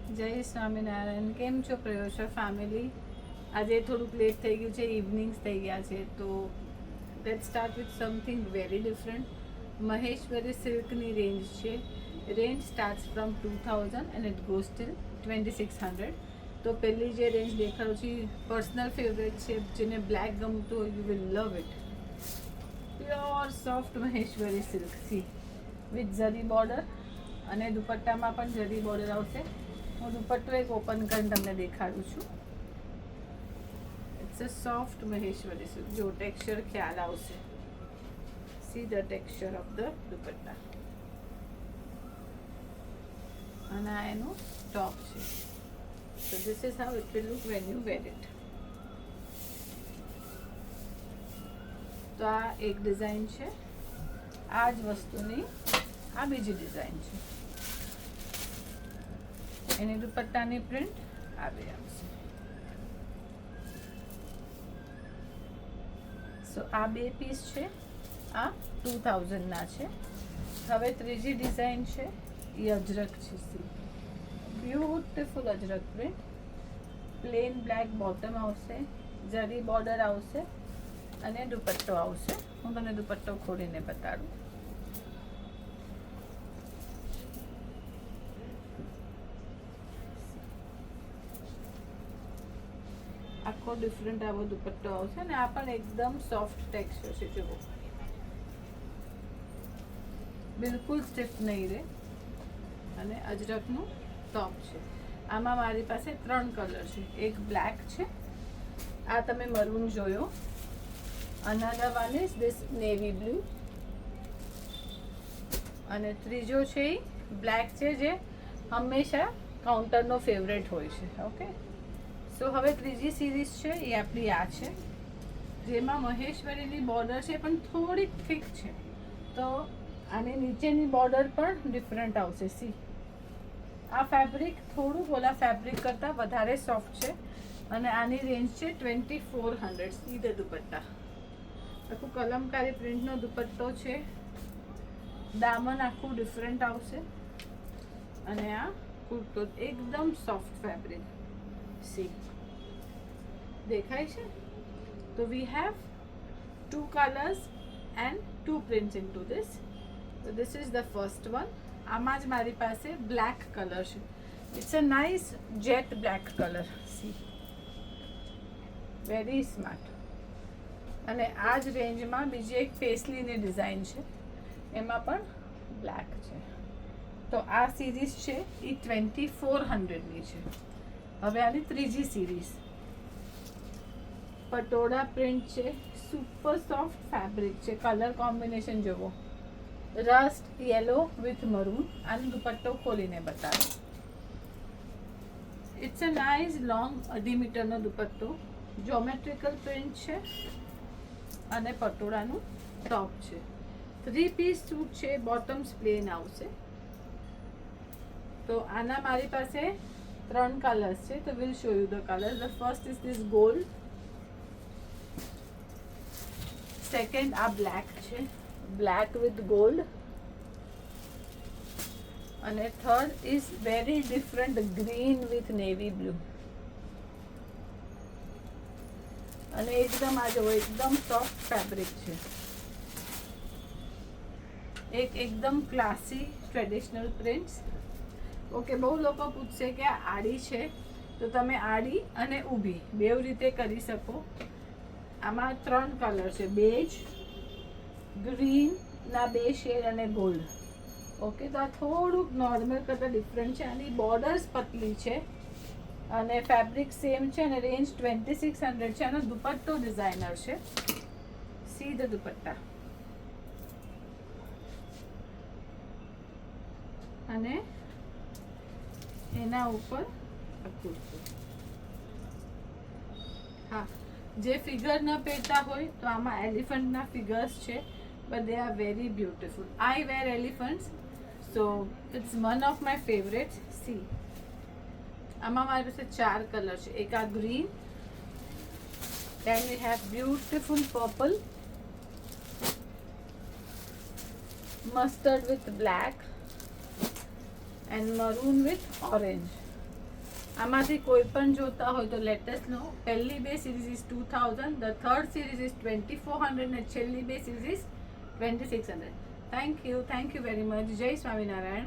જય સ્વામિનારાયણ. કેમ છો પ્રયોશા ફેમિલી? આજે થોડુંક લેટ થઈ ગયું છે, ઇવનિંગ્સ થઈ ગયા છે, તો let start with something very different. Maheshwari સિલ્કની રેન્જ છે. Range starts from 2000 and it goes till 2600. તો પહેલી જે રેન્જ દેખાડું છું પર્સનલ ફેવરેટ છે. જેને બ્લેક ગમતું હોય you will love it. Pure soft Maheshwari silk see with zari border, અને દુપટ્ટામાં પણ ઝરી બોર્ડર આવશે. હું દુપટ્ટો એક ઓપન કરીને તમને દેખાડું છું. It's a soft Maheshwari silk. જો ટેક્સચર ખ્યાલ આવશે. See the texture of the dupatta. અને આ એનું ટોપ છે. So this is how it will look when you wear it. તો આ એક ડિઝાઇન છે. આ જ વસ્તુની આ બીજી ડિઝાઇન છે. એની દુપટ્ટાની પ્રિન્ટ આવી આવશે. સો આ બે પીસ છે. આ 2000ના છે. હવે ત્રીજી ડિઝાઇન છે એ અજરક છે. C beautiful અજરક print. Plane black bottom આવશે, જરી બોર્ડર આવશે અને દુપટ્ટો આવશે. હું તમને દુપટ્ટો ખોલીને બતાડું. આખો ડિફરન્ટ આવો દુપટ્ટો આવશે ને આ પણ એકદમ સોફ્ટ ટેક્સચર છે. જુઓ, બિલકુલ સ્ટીફ નહીં રહે. અને અજરકનું ટોપ છે. આમાં મારી પાસે 3 કલર છે. એક બ્લેક છે, આ તમે મરૂન જોયો. Another one is this navy blue, અને ત્રીજો છે એ બ્લેક છે, જે હંમેશા કાઉન્ટરનો ફેવરેટ હોય છે. ઓકે, સો હવે ત્રીજી સિરીઝ છે એ આપણી આ છે, જેમાં મહેશ્વરીની બોર્ડર છે પણ થોડીક થીક છે. તો આની નીચેની બોર્ડર પણ ડિફરન્ટ આવશે. સી આ ફેબ્રિક થોડું ઓલા ફેબ્રિક કરતાં વધારે સોફ્ટ છે, અને આની રેન્જ છે 2400. See the dupatta. આખું કલમકારી પ્રિન્ટનો દુપટ્ટો છે. દામન આખું ડિફરન્ટ આવશે, અને આ કુર્તો એકદમ સોફ્ટ ફેબ્રિક. સી દેખાય છે? તો we have 2 colours and 2 prints in to this. તો this is the first one. આમાં જ મારી પાસે બ્લેક કલર છે. It's a nice jet black colour. See very smart. અને આ જ રેન્જમાં બીજી એક પેસ્લીની ડિઝાઇન છે, એમાં પણ બ્લેક છે. તો આ સિરીઝ છે એ 2400ની છે. હવે આની ત્રીજી સિરીઝ પટોળા પ્રિન્ટ છે. સુપર સોફ્ટ ફેબ્રિક છે. કલર કોમ્બિનેશન જુઓ, રસ્ટ યેલો વિથ મરૂન. આનો દુપટ્ટો ખોલીને બતાવો. ઇટ્સ અ નાઇસ લોંગ 2.5 મીટરનો દુપટ્ટો. જ્યોમેટ્રિકલ પ્રિન્ટ છે અને પટોળાનું ટોપ છે. 3 પીસ સૂટ છે. બોટમ્સ પ્લેન આવશે. તો આના મારી પાસે 3 કલર્સ છે. તો will show you the colour. The first is this gold. Second આ બ્લેક છે, બ્લેક વિથ ગોલ્ડ. અને third is very different green with navy blue. અને એકદમ આ જુઓ, એકદમ સોફ્ટ ફેબ્રિક છે. એક એકદમ ક્લાસી ટ્રેડિશનલ પ્રિન્ટ્સ. ઓકે, બહુ લોકો પૂછશે કે આ આડી છે, તો તમે આડી અને ઊભી બેવ રીતે કરી શકો. આમાં 3 કલર છે, બેજ, ગ્રીનના 2 શેડ અને ગોલ્ડ. ઓકે, તો આ થોડુંક નોર્મલ કરતાં ડિફરન્ટ છે. આની બોર્ડર્સ પતલી છે અને ફેબ્રિક સેમ છે, અને રેન્જ 2600 છે. આનો દુપટ્ટો ડિઝાઇનર છે. See the dupatta. અને એના ઉપર કુર્તો. હા, જે ફિગર ન પહેરતા હોય તો આમાં એલિફન્ટના ફિગર્સ છે, but they are very beautiful. I wear elephants, so it's one of my favourites. See આમાં મારી પાસે 4 કલર છે. એક આ green, then we have beautiful purple, mustard with black, and maroon with orange. આમાંથી કોઈ પણ જોતા હોય તો લેટેસ્ટ નો. પહેલી બે series is 2000, the third series is 2400 અને છેલ્લી બે series is 2600. Thank you very much. જય સ્વામિનારાયણ.